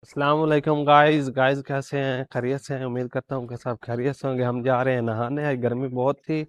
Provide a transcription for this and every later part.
अस्सलाम वालेकुम guys guys कैसे हैं? खैरियत से हैं? उम्मीद करता हूँ कि सब खैरियत से होंगे। हम जा रहे हैं नहाने। आज गर्मी बहुत थी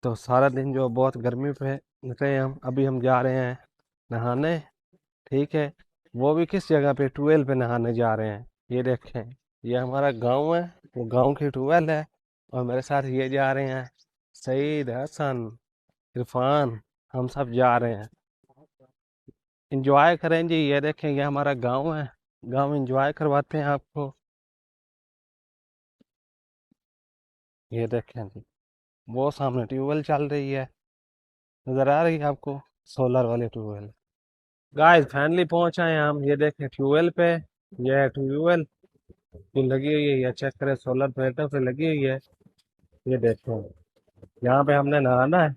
तो सारा दिन जो बहुत गर्मी पे निकले हम। अभी हम जा रहे हैं नहाने। ठीक है। वो भी किस जगह पे? ट्यूबवेल पे नहाने जा रहे हैं। ये देखें, ये हमारा गांव है। वो गांव की ट्यूबवेल है। और मेरे साथ ये जा रहे हैं सईद, हसन, इरफान। हम सब जा रहे हैं। इंजॉय करें जी। ये देखें, ये हमारा गांव है। गांव इंजॉय करवाते हैं आपको। ये देखें जी, वो सामने ट्यूबवेल चल रही है। नजर आ रही है आपको? सोलर वाली ट्यूबवेल। गाइस फाइनली पहुंच आए हैं हम। ये देखें ट्यूबवेल पे। ये है ट्यूबवेल जो लगी हुई है। ये चेक करें, सोलर प्लेटों पे लगी हुई है। ये देखो, यहाँ पे हमने नहाना है।